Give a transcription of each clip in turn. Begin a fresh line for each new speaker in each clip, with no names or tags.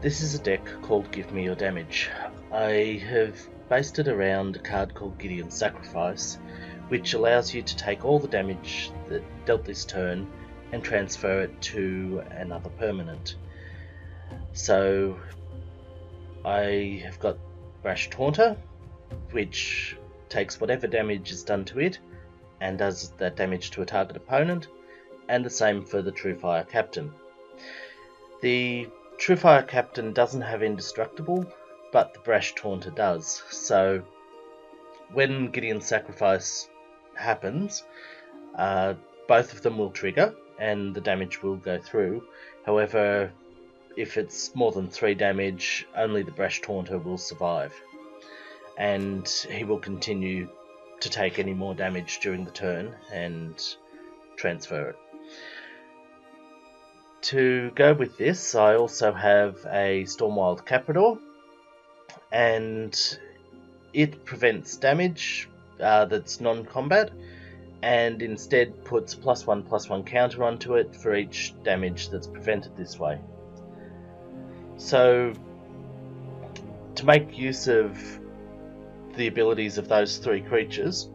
This is a deck called Give Me Your Damage. I have based it around a card called Gideon's Sacrifice, which allows you to take all the damage that dealt this turn and transfer it to another permanent. So I have got Brash Taunter, which takes whatever damage is done to it and does that damage to a target opponent, and the same for the Truefire Captain. The Truefire Captain doesn't have Indestructible, but the Brash Taunter does. So when Gideon's Sacrifice happens, both of them will trigger and the damage will go through. However, if it's more than 3 damage, only the Brash Taunter will survive, and he will continue to take any more damage during the turn and transfer it. To go with this, I also have a Stormwild Caprador, and it prevents damage that's non-combat, and instead puts +1/+1 counter onto it for each damage that's prevented this way. So, to make use of the abilities of those 3 creatures,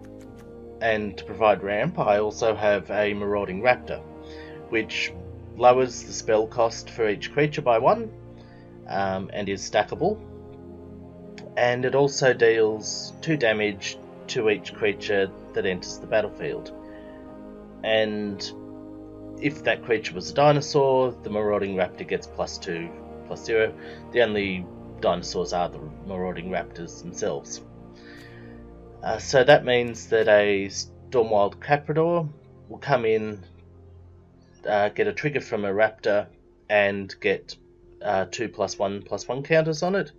and to provide ramp, I also have a Marauding Raptor, which lowers the spell cost for each creature by 1, and is stackable. And it also deals 2 damage to each creature that enters the battlefield. And if that creature was a dinosaur, the Marauding Raptor gets +2/+0. The only dinosaurs are the Marauding Raptors themselves. So that means that a Stormwild Caprador will come in, get a trigger from a Raptor, and get 2 +1/+1 counters on it.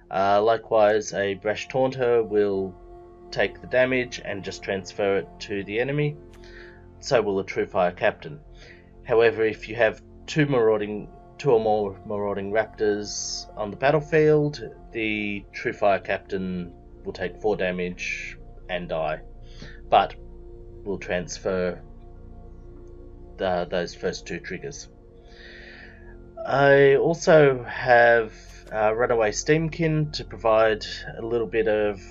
Likewise, a Brash Taunter will take the damage and just transfer it to the enemy. So will a Truefire Captain. However, if you have 2 or more Marauding Raptors on the battlefield, the Truefire Captain will take 4 damage and die, but will transfer those first 2 triggers. I also have Runaway Steamkin to provide a little bit of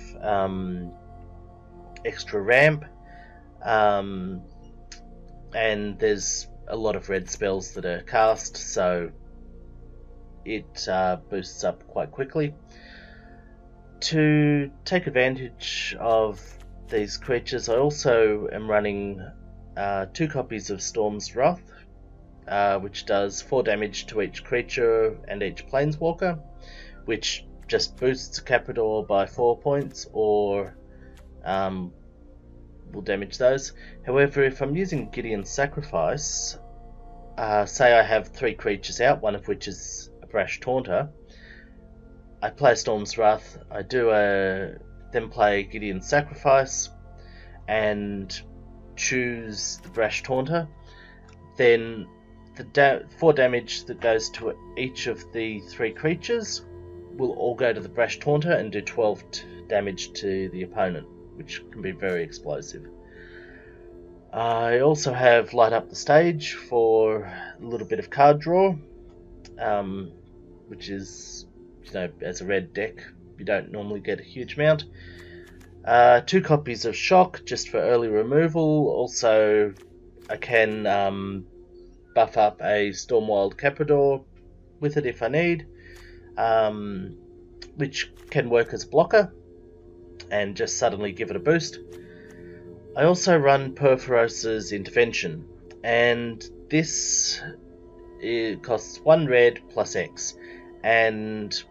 extra ramp, and there's a lot of red spells that are cast, so it boosts up quite quickly. To take advantage of these creatures, I also am running 2 copies of Storm's Wrath, which does 4 damage to each creature and each planeswalker, which just boosts a Caprador by 4 points, or will damage those. However, if I'm using Gideon's Sacrifice, say I have 3 creatures out, one of which is a Brash Taunter, I play Storm's Wrath, I then play Gideon's Sacrifice, and choose the Brash Taunter, then the 4 damage that goes to each of the 3 creatures will all go to the Brash Taunter and do 12 damage to the opponent, which can be very explosive. I also have Light Up the Stage for a little bit of card draw, which is, as a red deck, you don't normally get a huge amount. 2 copies of Shock just for early removal. Also, I can buff up a Stormwild Caprador with it if I need, which can work as blocker and just suddenly give it a boost. I also run Perforos's Intervention, and this costs 1 red plus X, and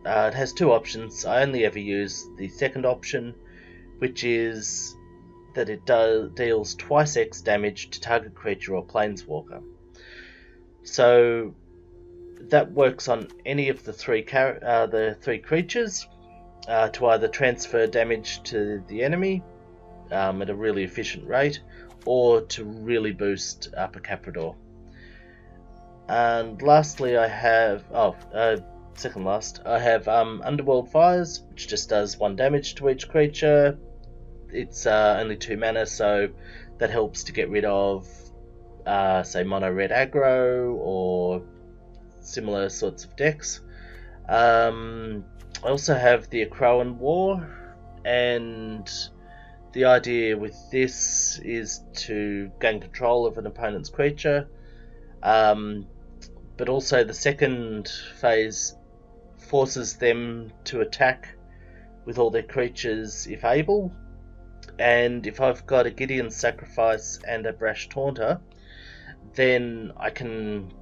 it has 2 options. I only ever use the second option, which is that it deals twice X damage to target creature or planeswalker. So that works on any of the 3 creatures to either transfer damage to the enemy at a really efficient rate, or to really boost up a Caprador. And lastly, I have second last, I have Underworld Fires, which just does 1 damage to each creature. It's only 2 mana, so that helps to get rid of say mono red aggro, or similar sorts of decks. I also have the Akroan War, and the idea with this is to gain control of an opponent's creature, but also the second phase forces them to attack with all their creatures if able, and if I've got a Gideon Sacrifice and a Brash Taunter, then I can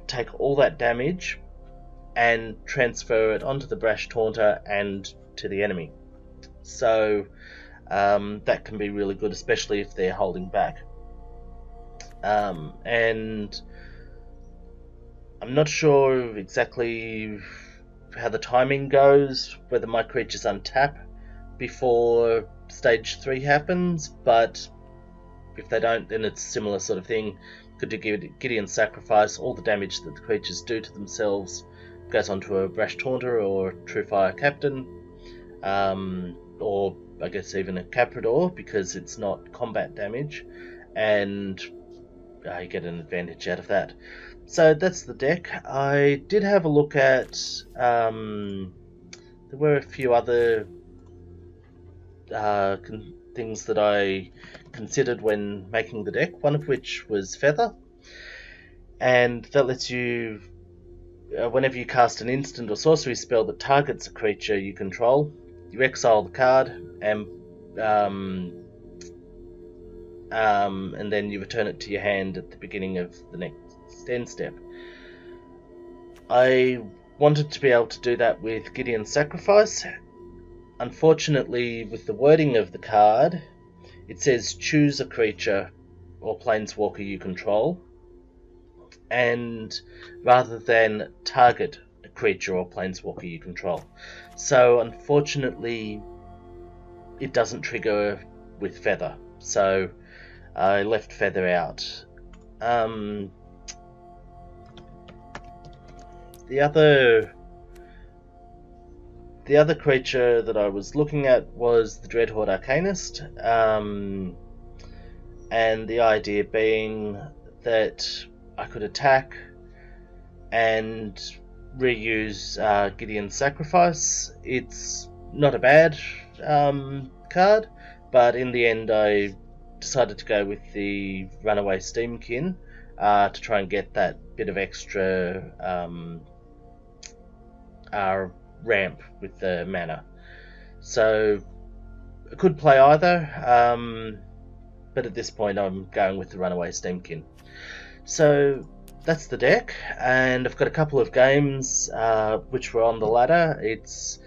take all that damage and transfer it onto the Brash Taunter and to the enemy. So that can be really good, especially if they're holding back. And I'm not sure exactly how the timing goes, whether my creatures untap before stage 3 happens, but if they don't, then it's a similar sort of thing. Could do Gideon Sacrifice, all the damage that the creatures do to themselves goes onto a Brash Taunter or True Fire Captain, or I guess even a Caprador, because it's not combat damage, and you get an advantage out of that. So that's the deck. I did have a look at, there were a few other things that I considered when making the deck, one of which was Feather, and that lets you, whenever you cast an instant or sorcery spell that targets a creature you control, you exile the card and then you return it to your hand at the beginning of the next end step. I wanted to be able to do that with Gideon Sacrifice. Unfortunately, with the wording of the card, it says choose a creature or planeswalker you control, and rather than target a creature or planeswalker you control. So unfortunately, it doesn't trigger with Feather. So I left Feather out. The other creature that I was looking at was the Dreadhorde Arcanist, and the idea being that I could attack and reuse Gideon Sacrifice. It's not a bad card, but in the end I decided to go with the Runaway Steamkin to try and get that bit of extra ramp with the mana. So I could play either, but at this point I'm going with the Runaway Steamkin. So that's the deck, and I've got a couple of games which were on the ladder. It's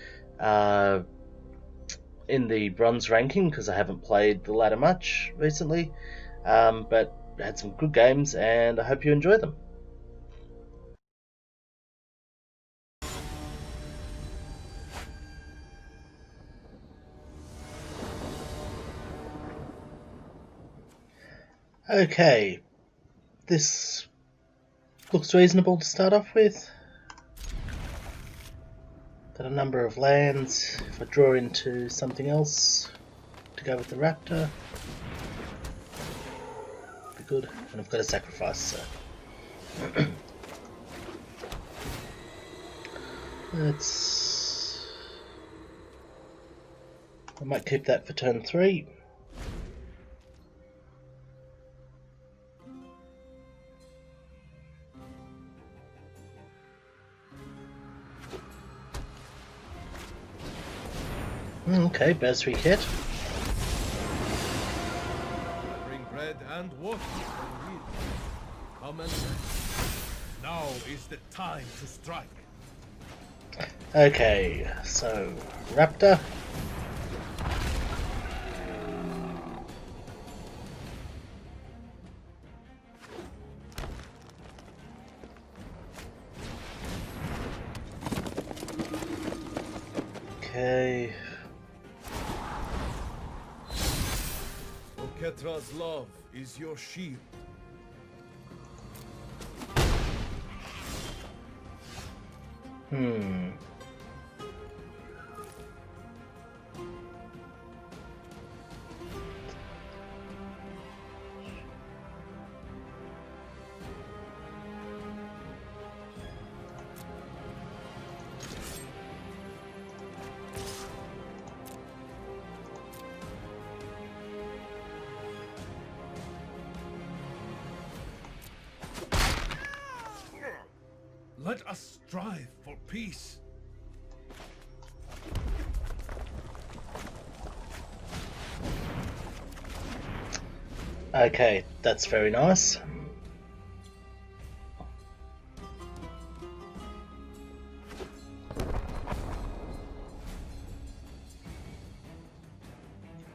in the bronze ranking because I haven't played the ladder much recently, but I had some good games and I hope you enjoy them. Okay, this looks reasonable to start off with. Got a number of lands. If I draw into something else to go with the Raptor, be good. And I've got a sacrifice, so I might keep that for turn 3. Okay, Basri hit.
Bring bread and water and will. Come and now is the time to strike.
Okay, so Raptor. Okay.
Ketra's love is your shield. Let us strive for peace.
Okay, that's very nice.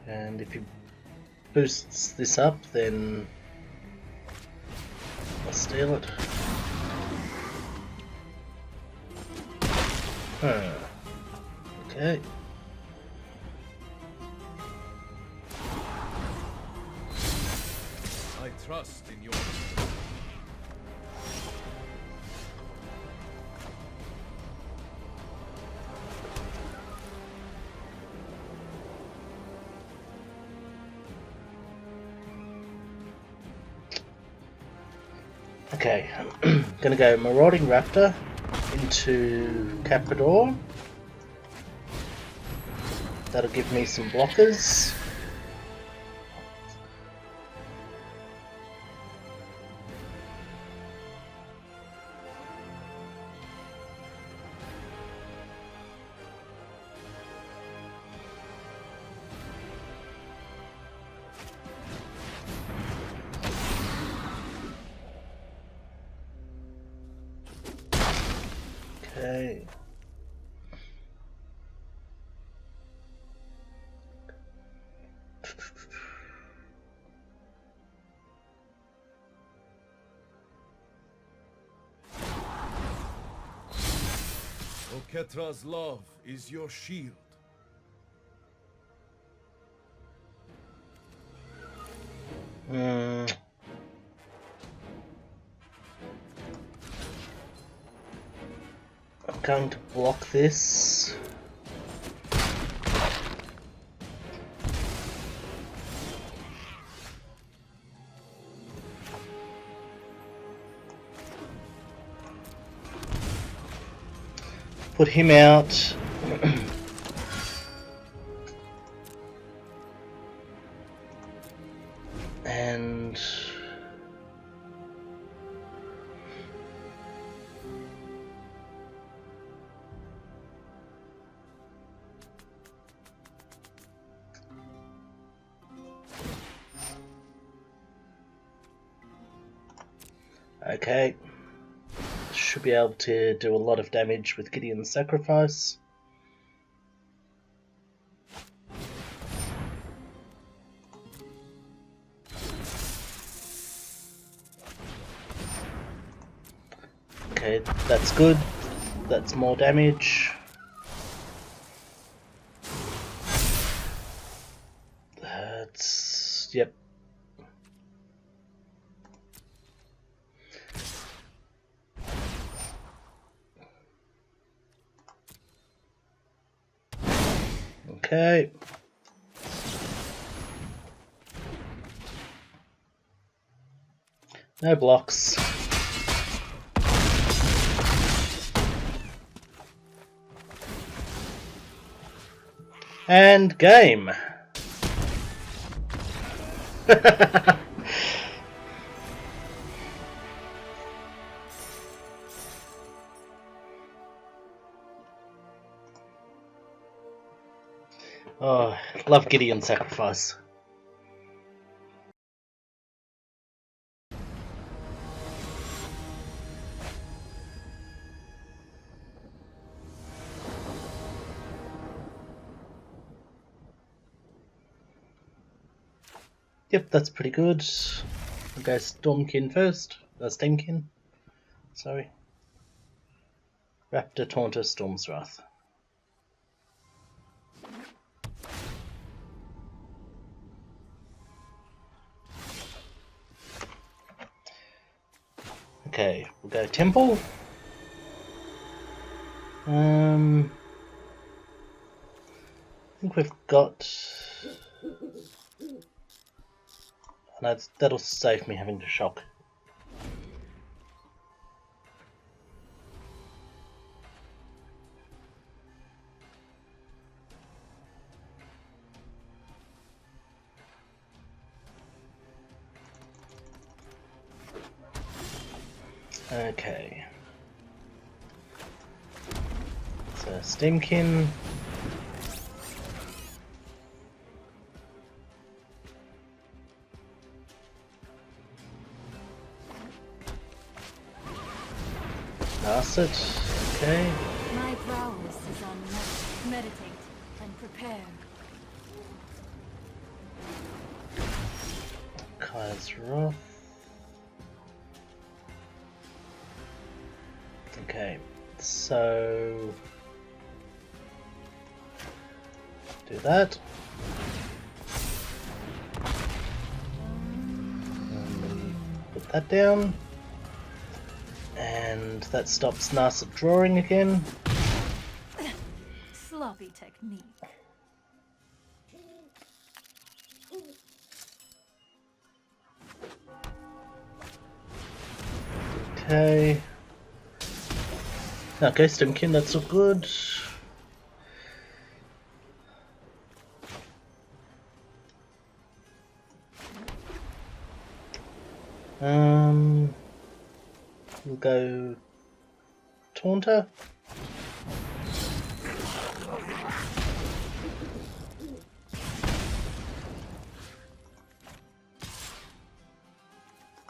And if he boosts this up, then I'll steal it. Huh. Okay.
I trust in your...
Okay, gonna go Marauding Raptor into Caprador. That'll give me some blockers. Okay.
Oketra's love is your shield.
I'm going to block this. Put him out. And okay. Should be able to do a lot of damage with Gideon's sacrifice. Okay, that's good. That's more damage. That's... yep. Okay. No blocks. And game. Oh, love Gideon's sacrifice. Yep, that's pretty good. I'll go Stormkin first. Steamkin. Sorry. Raptor, Taunter, Storm's Wrath. Okay, we'll go Temple. I think we've got... no, that'll save me having to shock. Okay. Steamkin. Narset. Okay.
My prowess is unmatched. Meditate and prepare.
Kaya's Wrath. Okay, so do that. And put that down. And that stops Narset drawing again.
Sloppy technique.
Okay. Okay, Stimkin, that's all good. We'll go Taunter.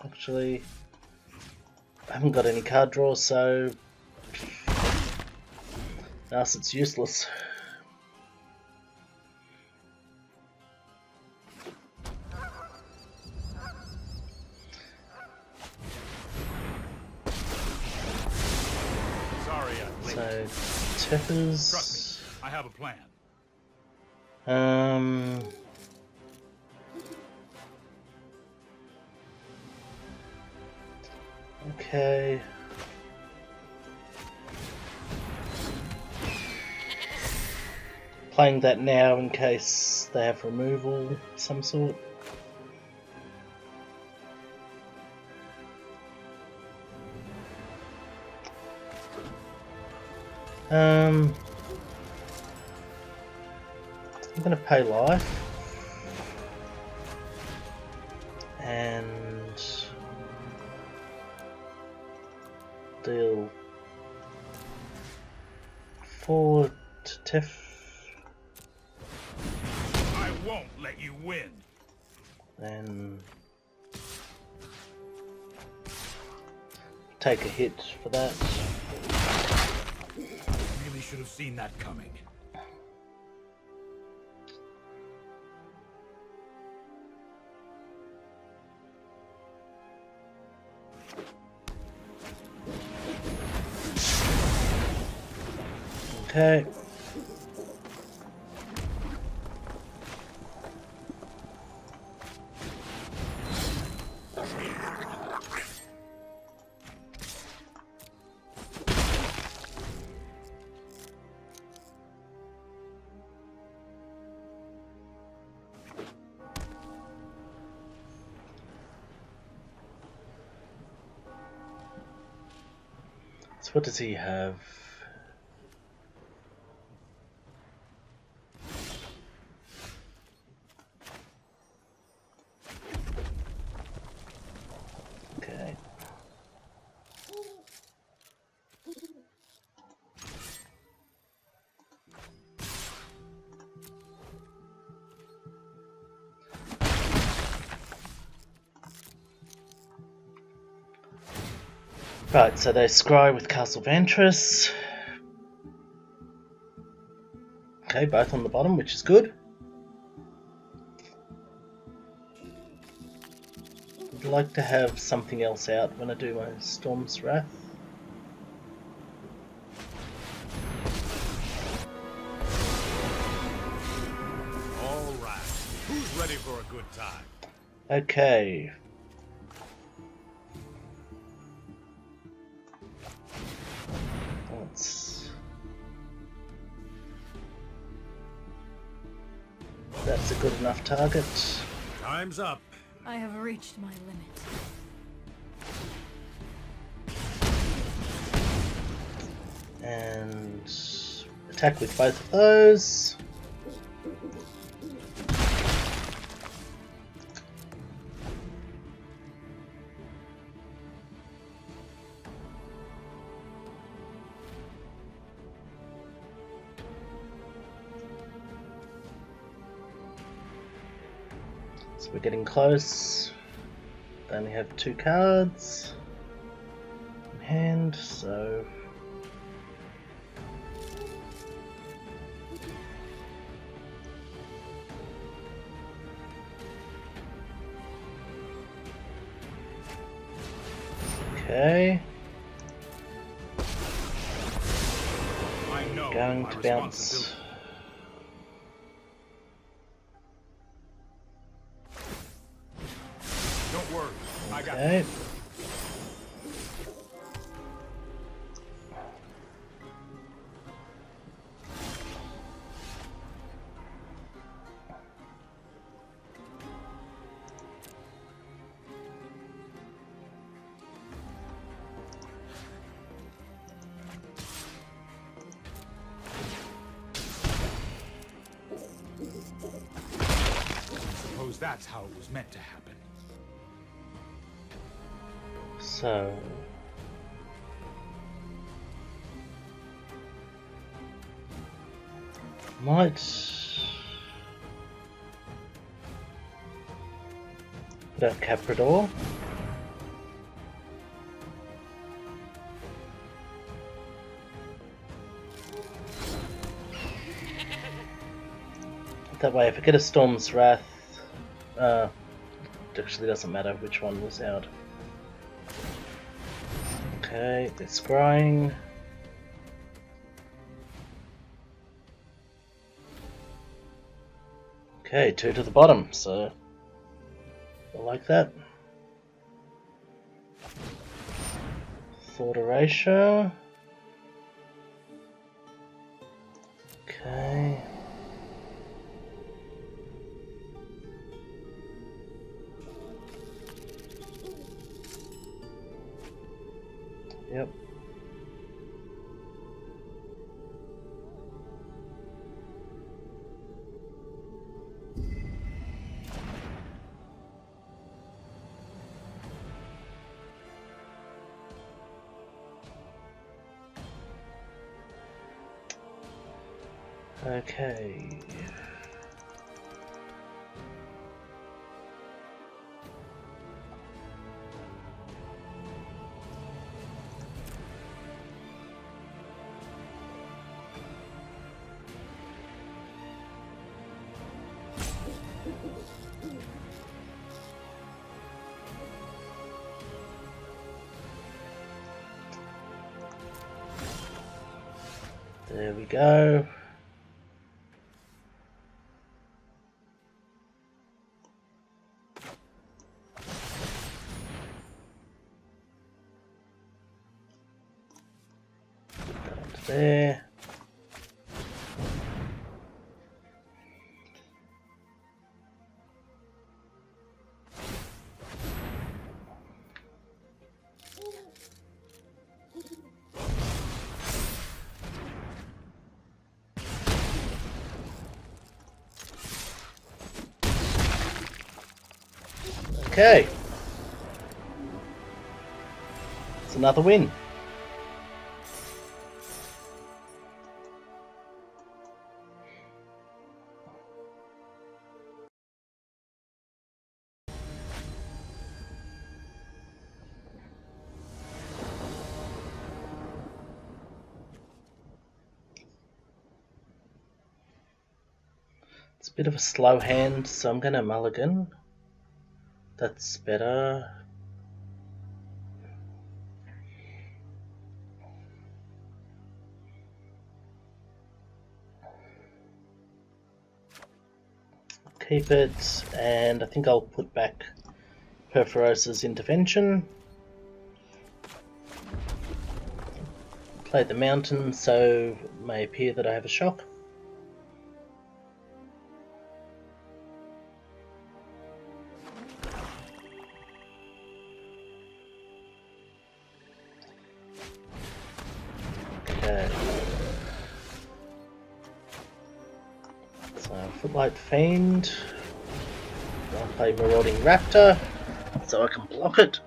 Actually, I haven't got any card draw, so it's useless.
Sorry,
So Tethers.
trust me, I have a plan.
Okay. Playing that now in case they have removal of some sort. I'm gonna pay life and deal 4 to Tiff.
I won't let you win.
Then take a hit for that.
Really should have seen that coming.
Okay. So what does he have? Okay. Right, so they scry with Castle Ventress. Okay, both on the bottom, which is good. I'd like to have something else out when I do my Storm's Wrath.
All right, who's ready for a good time?
Okay. That's a good enough target.
Time's up.
I have reached my limit.
And attack with both of those. So we're getting close. They only have 2 cards in hand, so okay.
I know
Going
my
to bounce.
responsibility. Don't worry, I got
Okay.
it. Suppose that's how it was meant to happen.
So might put out Caprador. That way, if I get a Storm's Wrath, it actually doesn't matter which one was out. Okay, they're scrying. Okay, 2 to the bottom, so I like that. Thought erasure. Okay. Yep. Okay. There we go. Down to there. Okay. It's another win. It's a bit of a slow hand, so I'm gonna mulligan. That's better. Keep it, and I think I'll put back Perforos's Intervention. Play the mountain, so it may appear that I have a shock. Okay. So Footlight Fiend. I'll play Marauding Raptor, so I can block it.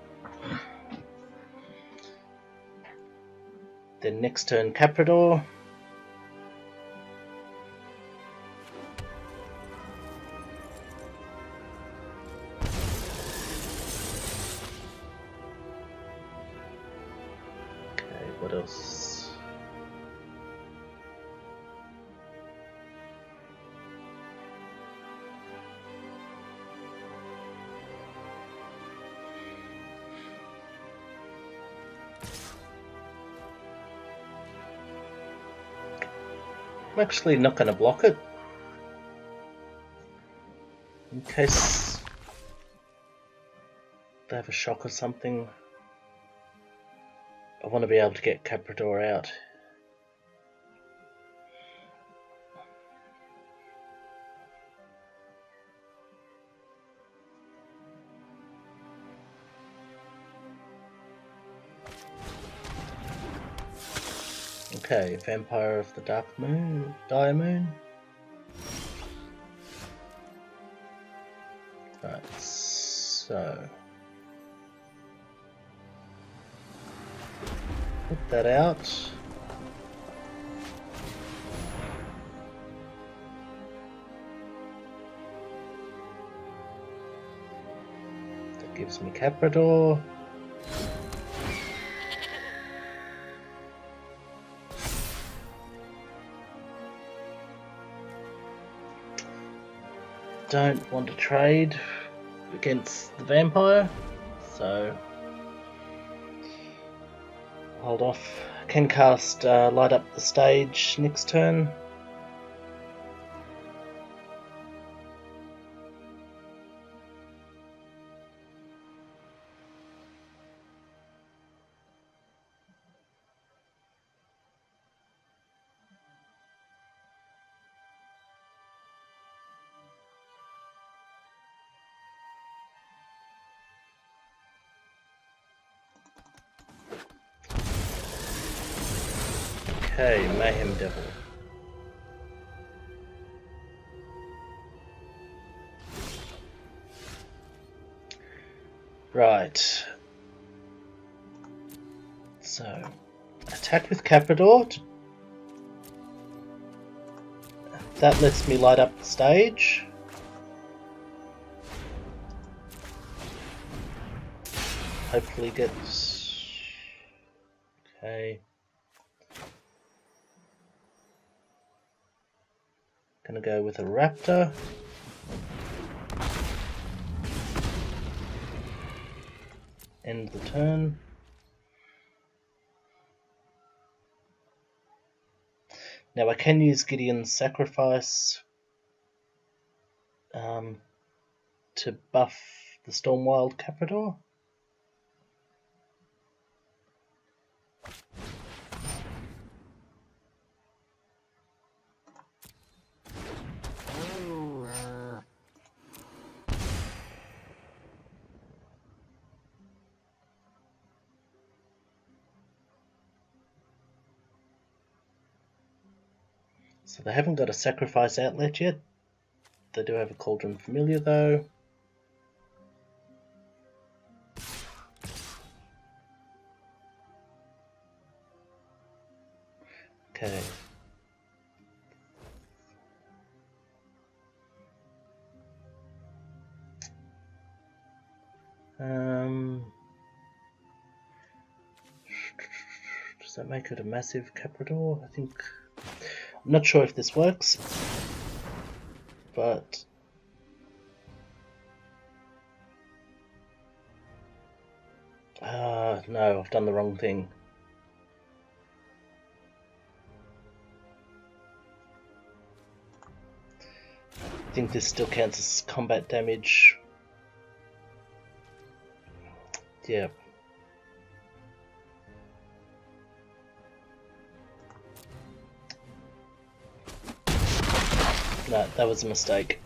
Then next turn Caprador. What else? I'm actually not going to block it. In case they have a shock or something. I want to be able to get Caprador out. Okay, Vampire of the Dark Moon, Dire Moon. Right, so put that out. That gives me Caprador. Don't want to trade against the vampire, so hold off. Can cast Light Up the Stage next turn. Okay, Mayhem Devil. Right. So, attack with Caprador. That lets me light up the stage. Hopefully gets... Okay. Gonna go with a Raptor. End the turn. Now I can use Gideon's Sacrifice to buff the Stormwild Caprador. So they haven't got a Sacrifice outlet yet. They do have a Cauldron Familiar though. Okay. Does that make it a massive Caprador? I think... I'm not sure if this works, but... no, I've done the wrong thing. I think this still counts as combat damage. Yeah. No, that was a mistake.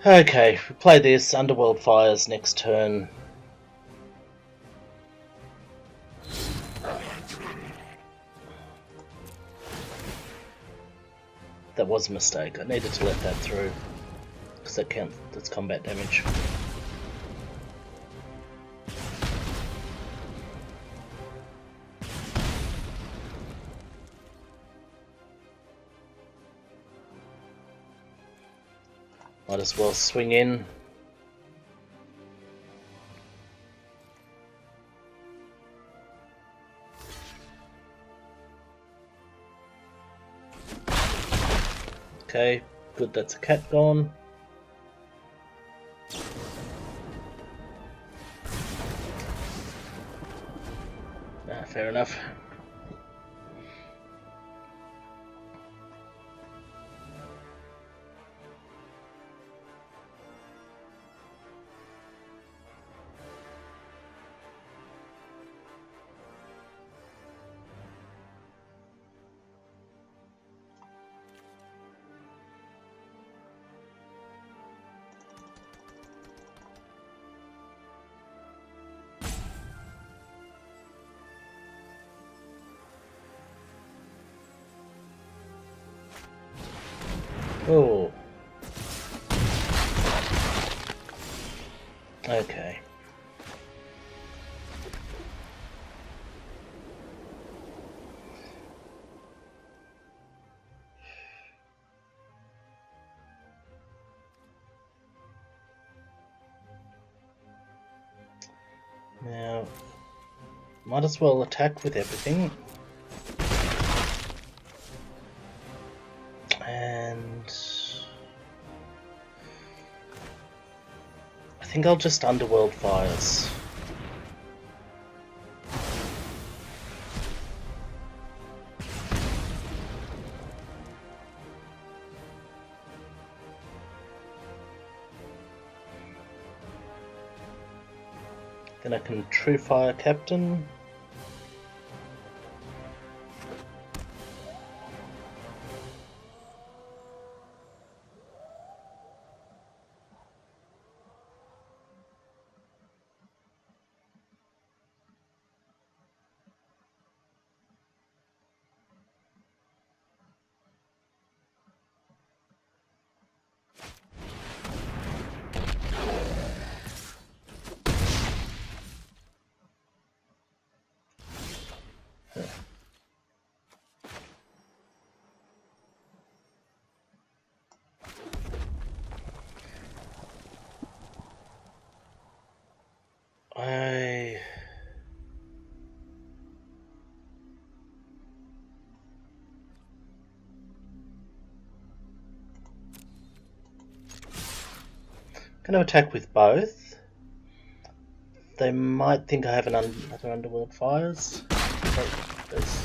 Okay, we play this, Underworld Fires next turn. That was a mistake, I needed to let that through, because that counts, that's combat damage. Might as well swing in. Okay, good, that's a cat gone. Fair enough. Oh. Okay. Now, might as well attack with everything. And I think I'll just Underworld Fires. Then I can True Fire Captain. I gonna attack with both. They might think I have another Underworld Fires. There's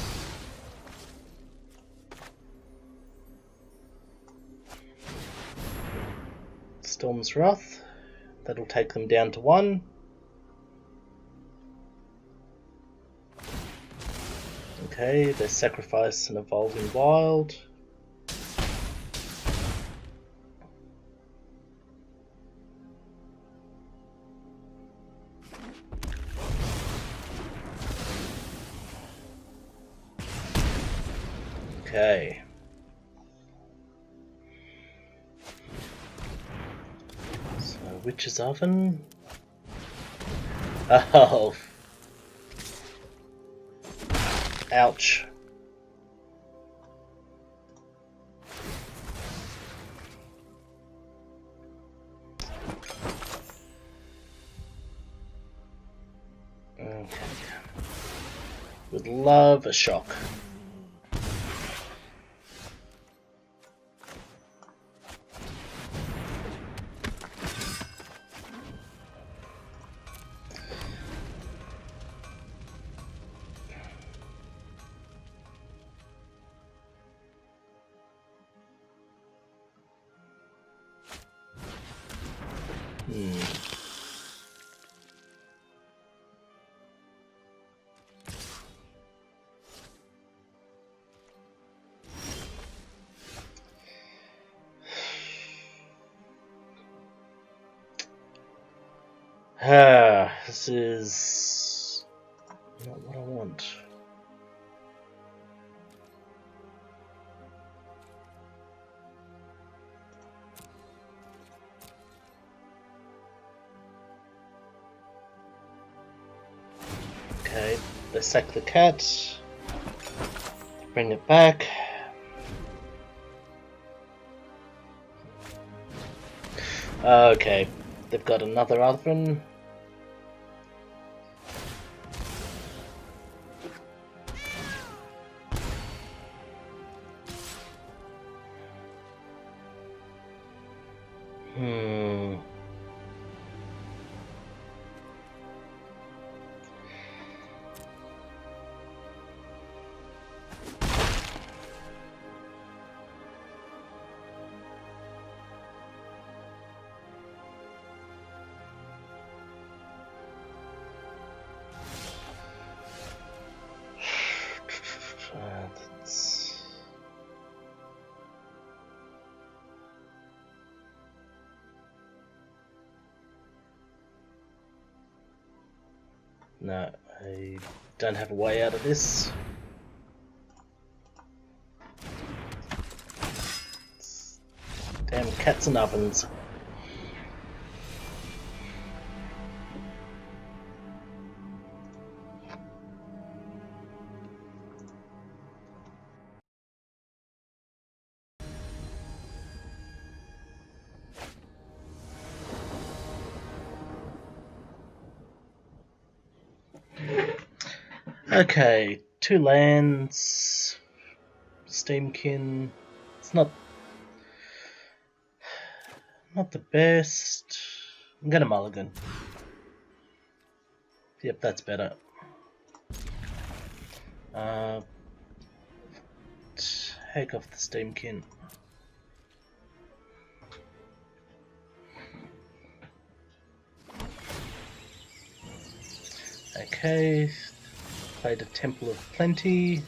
Storm's Wrath. That'll take them down to 1. Okay, they sacrifice an Evolving Wild. Okay. So, Witch's Oven. Oh. Ouch. Okay. Would love a shock. This is not what I want. Okay, let's sack the cat, bring it back. Okay, they've got another oven. That's... No, I don't have a way out of this. Damn cats and ovens. Okay, 2 lands, Steamkin. It's not the best. I'm gonna mulligan. Yep, that's better. Take off the Steamkin. Okay, played a Temple of Plenty.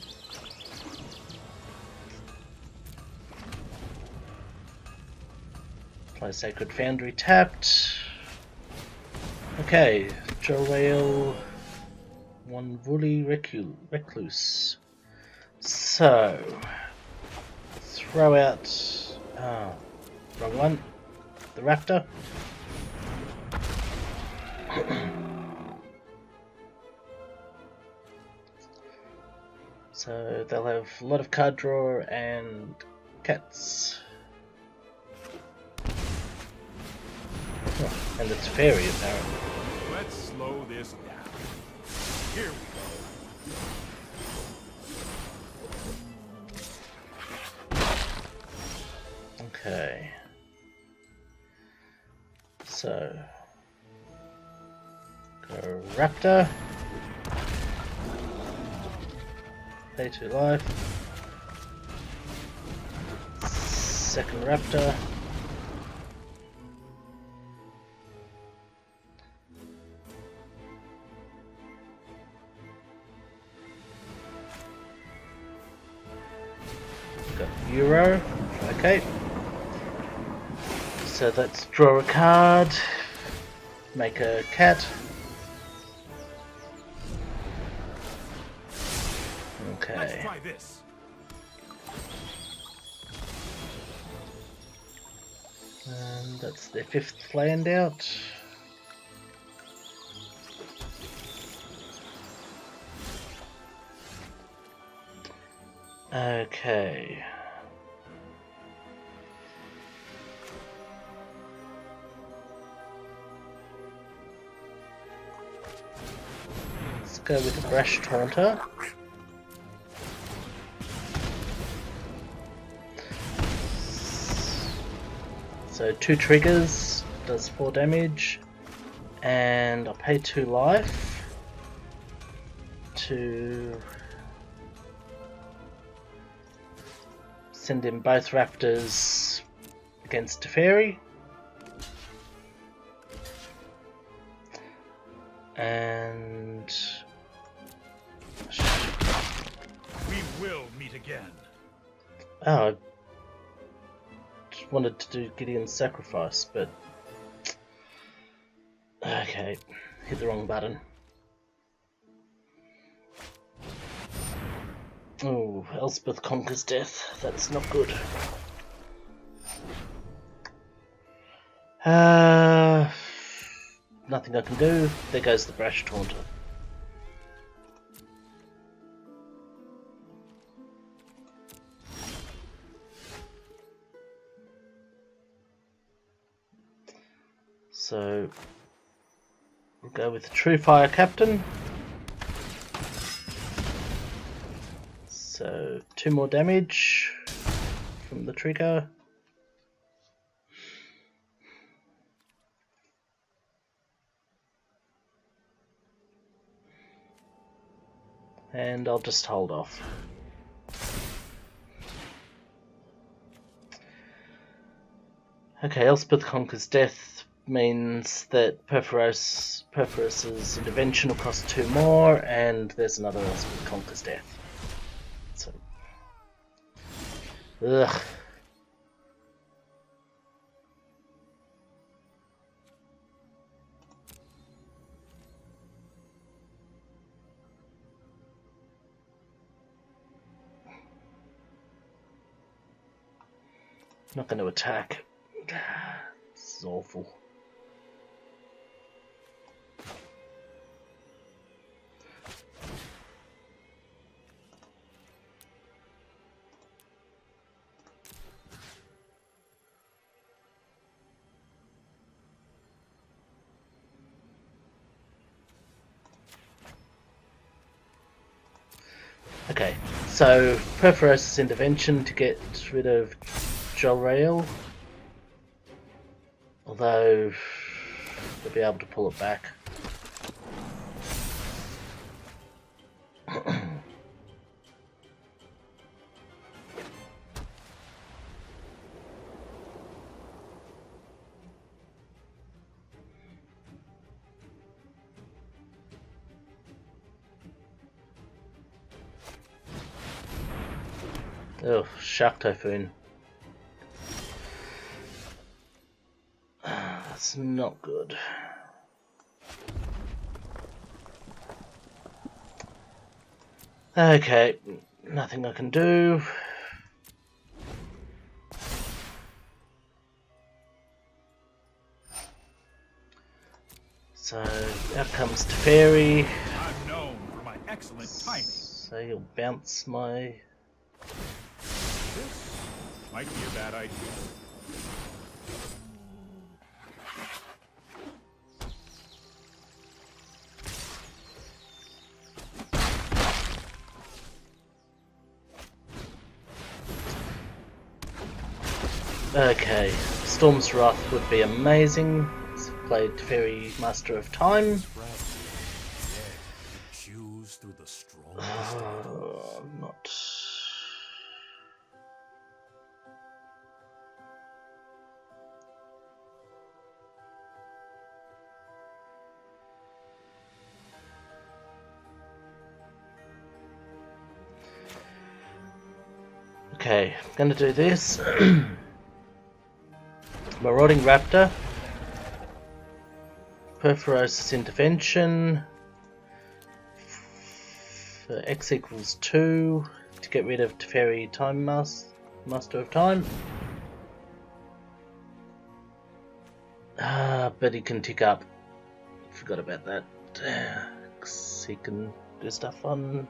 Play Sacred Foundry tapped. Okay, Jorel, 1 Woolly Recluse. So, throw out, wrong one, the Raptor. So they'll have a lot of card draw and cats. Oh, and it's fairy apparently.
Let's slow this down. Here we go.
Okay. So go Raptor. Pay 2 life. Second Raptor. Got Euro. Okay. So let's draw a card. Make a cat. Okay.
Let's try this.
And that's their 5th land out. Okay. Let's go with the Brash Taunter. So 2 triggers, does 4 damage, and I'll pay 2 life to send in both Raptors against Teferi. And
We will meet again.
oh, I just wanted to do Gideon's sacrifice, but okay, hit the wrong button. Oh, Elspeth conquers death. That's not good. Nothing I can do. There goes the Brash Taunter. So we'll go with the True Fire Captain. So 2 more damage from the trigger. And I'll just hold off. Okay, Elspeth Conquers Death means that Perforos's intervention will cost 2 more, and there's another Elspeth Conquers Death. So, ugh. Not going to attack. This is awful. Okay, so Perforos's intervention to get rid of Jolrael, although they'll be able to pull it back. Oh, Shark Typhoon. That's not good. Okay, nothing I can do. So, out comes Teferi.
I'm known for my excellent timing.
So you'll bounce my...
This might be a bad idea.
Okay, Storm's Wrath would be amazing. Played Teferi, Master of Time.
Choose through the strong.
Not... Okay, I'm gonna do this. Marauding Raptor. Perforos's intervention. For X equals 2 to get rid of Teferi Time Master of Time. But he can tick up. Forgot about that. 'Cause he can do stuff on...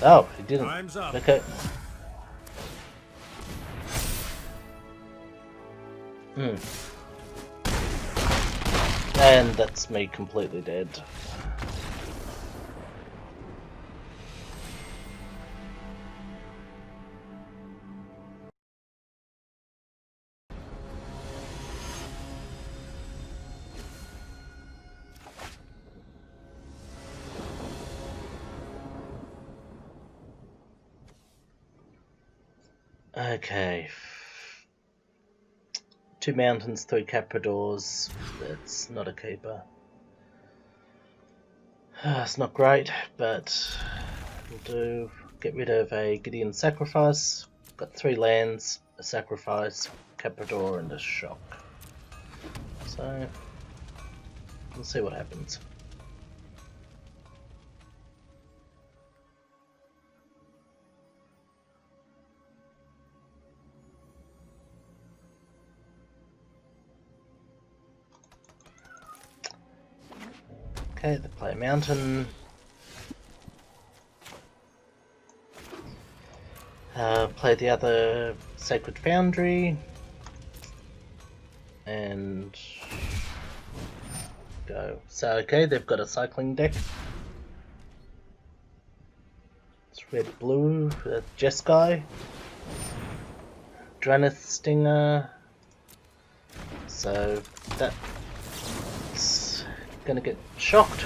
Oh, he didn't.
Time's up.
Okay. And that's me completely dead. Okay. 2 mountains, 3 Capradors. That's not a keeper. It's not great, but we'll do. Get rid of a Gideon sacrifice. Got 3 lands, a sacrifice, Caprador, and a shock. So we'll see what happens. Okay, they play a mountain. Play the other Sacred Foundry. And go. So okay, they've got a cycling deck. It's red blue, Jeskai, Dranith Stinger. So that's gonna get shocked.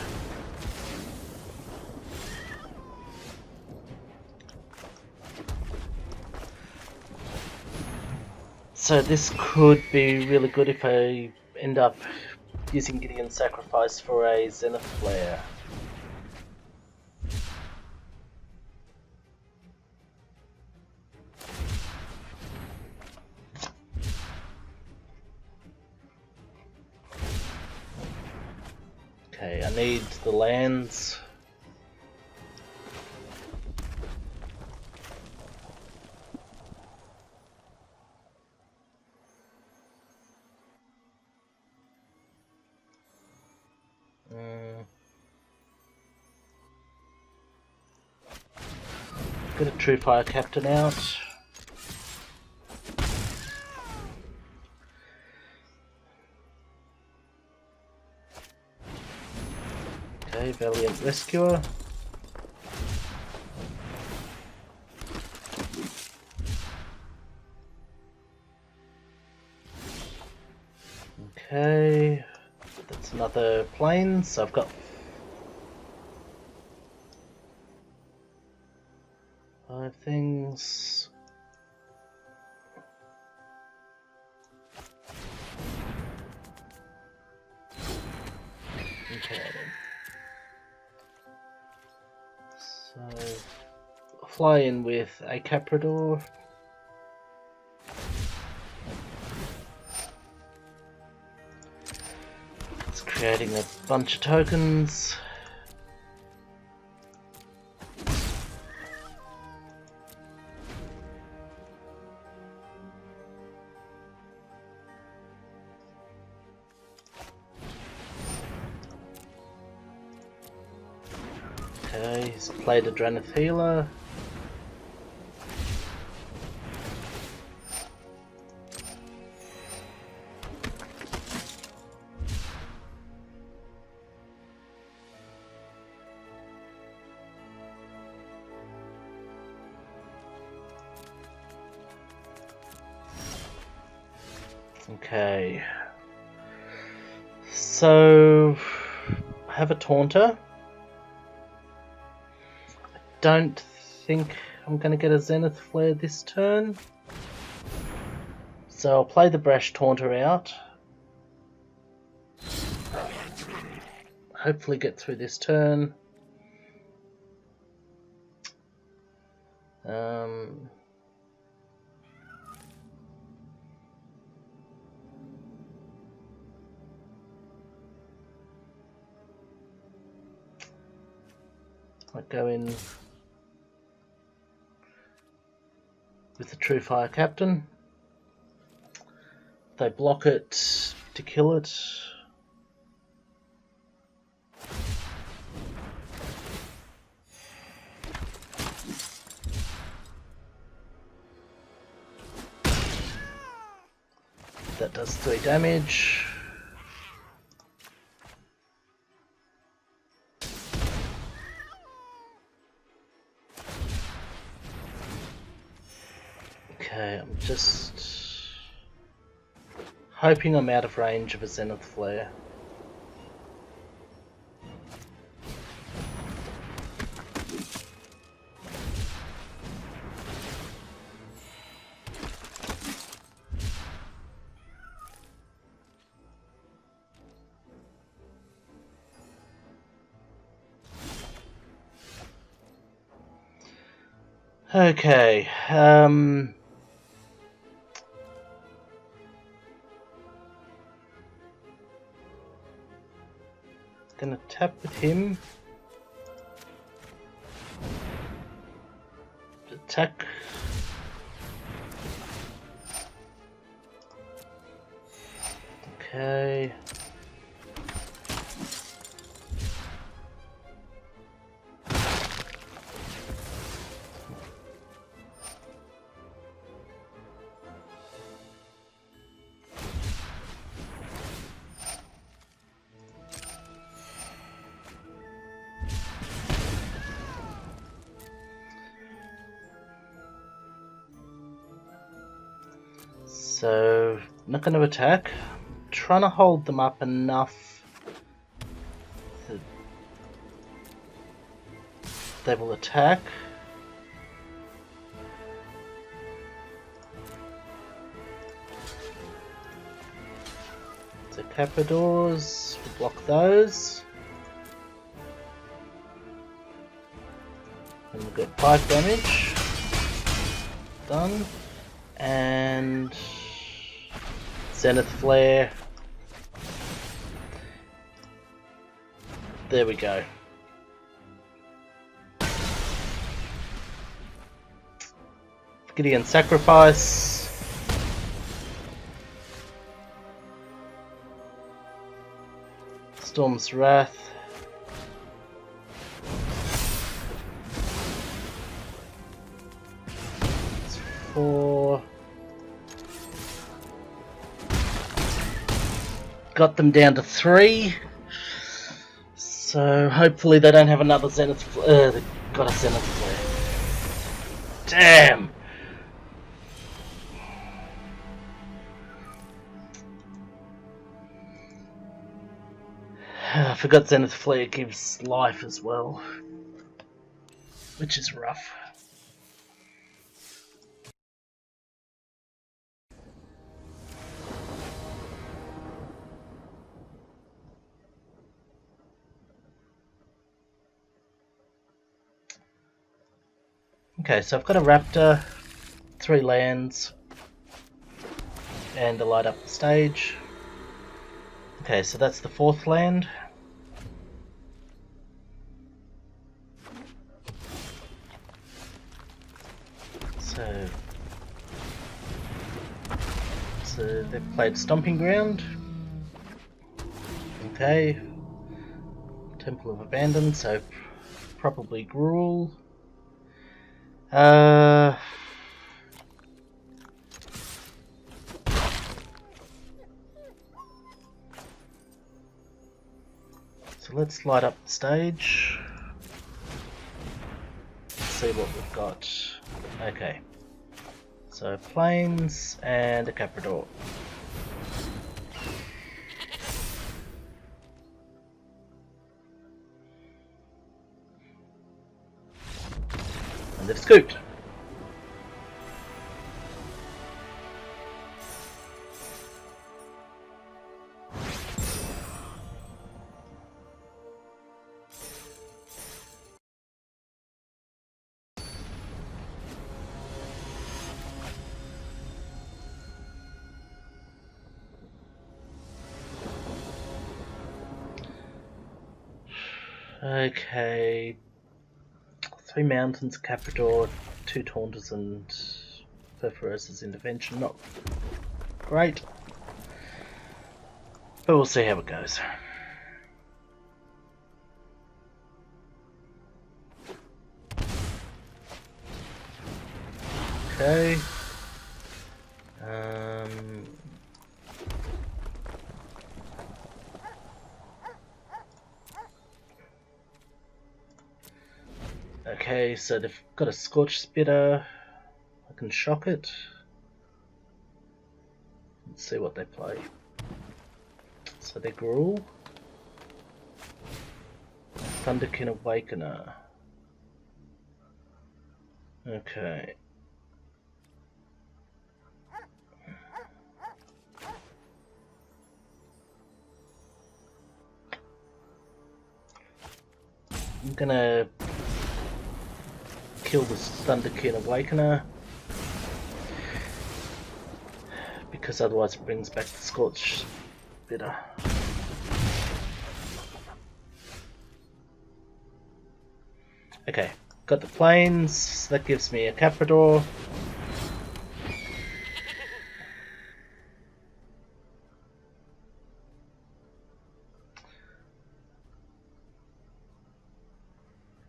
So this could be really good if I end up using Gideon's Sacrifice for a Zenith Flare. Okay, I need the lands. Get a True Fire Captain out. Okay, Valiant Rescuer. Okay, that's another plane, so I've got 5 things. Okay. So, fly in with a Caprador. It's creating a bunch of tokens. Okay, he's played a Dranith Healer. Okay, so I have a Taunter. I don't think I'm going to get a Zenith Flare this turn, so I'll play the Brash Taunter out. Hopefully get through this turn. I go in with the True Fire Captain. They block it to kill it. That does 3 damage. Okay, I'm just hoping I'm out of range of a Zenith Flare. Okay, gonna tap with him. Attack. Okay. So, not going to attack. Trying to hold them up enough that they will attack. So Capradors, we'll block those. And we'll get 5 damage. Done. And Zenith Flare. There we go. Gideon Sacrifice. Storm's Wrath. It's 4. Got them down to 3. So hopefully they don't have another Zenith Flare. They've got a Zenith Flare. Damn! I forgot Zenith Flare gives life as well, which is rough. Okay, so I've got a Raptor, 3 lands, and a light up the stage. Okay, so that's the 4th land. So they've played Stomping Ground. Okay. Temple of Abandon, so probably Gruul. So let's light up the stage. Let's see what we've got. Okay. So Plains and a Caprador. And they've scooped. Okay, 3 mountains, Caprador, 2 Taunters and Perforos's Intervention. Not great, but we'll see how it goes. Okay. Okay, so they've got a Scorch Spitter. I can shock it. Let's see what they play. So they Gruul. Thunderkin Awakener. Okay. I'm gonna kill this Thunderkin Awakener because otherwise it brings back the Scorch Spitter. Okay, got the Plains, that gives me a Caprador.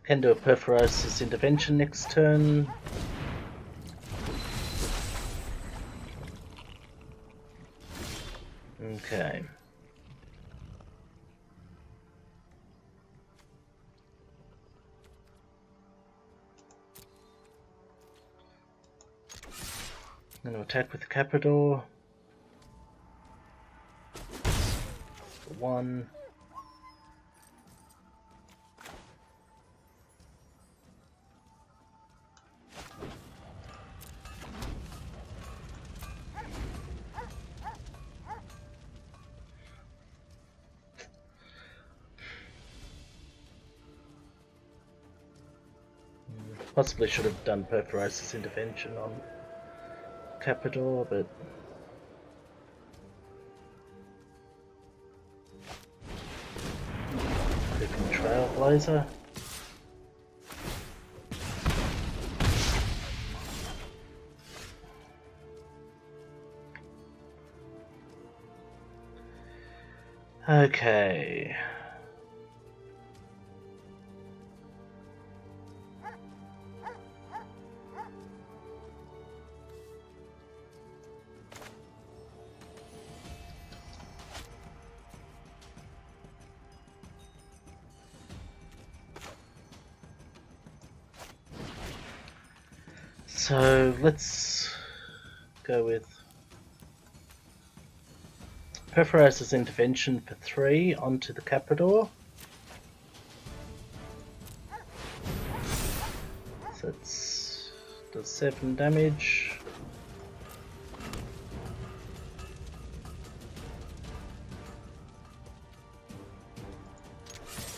Can do a Perforos's Intervention next turn. Okay. I'm going to attack with the Caprador. 1. Possibly should have done Perforasis Intervention on Capador, but Creeping Trailblazer. Okay. So let's go with Perforasis Intervention for 3 onto the Capador. So it's does 7 damage.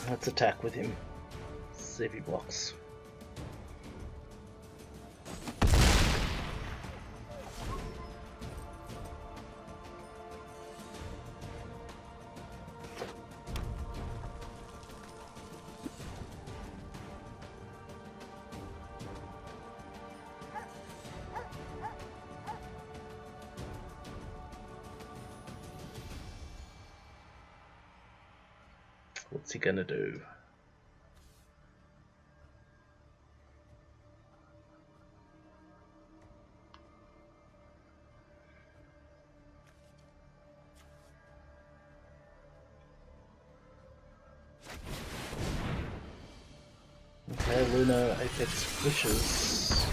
Let's attack with him. See if he blocks. What's he gonna do? Okay, Lunar Apex Wishes.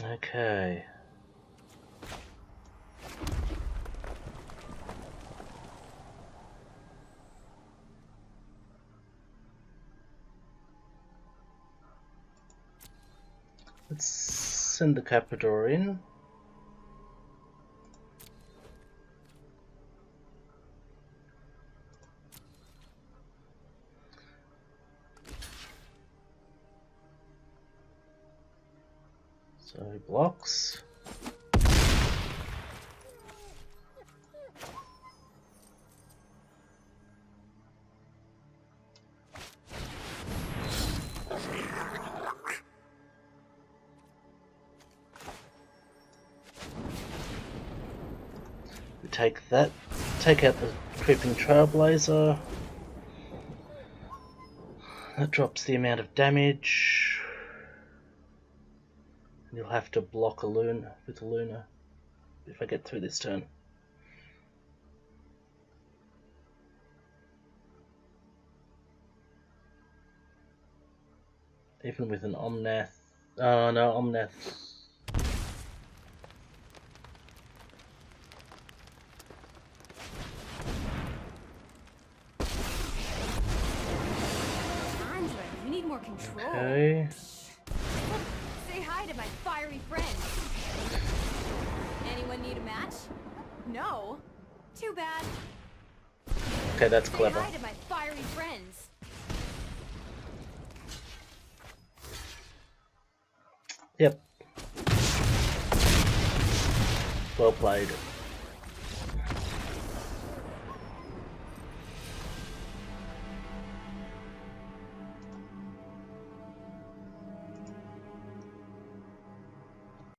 Okay. Let's send the Capador in. So he blocks. We take that, take out the Creeping Trailblazer. That drops the amount of damage. You'll have to block a Luna with a Luna if I get through this turn. Even with an Omnath. Oh no, Omnath.
Andre, we need more control.
Okay.
Say hi to my fiery friends. Anyone need a match? No. Too bad.
Okay, that's
Say
clever.
hi to my fiery friends.
Yep. Well played.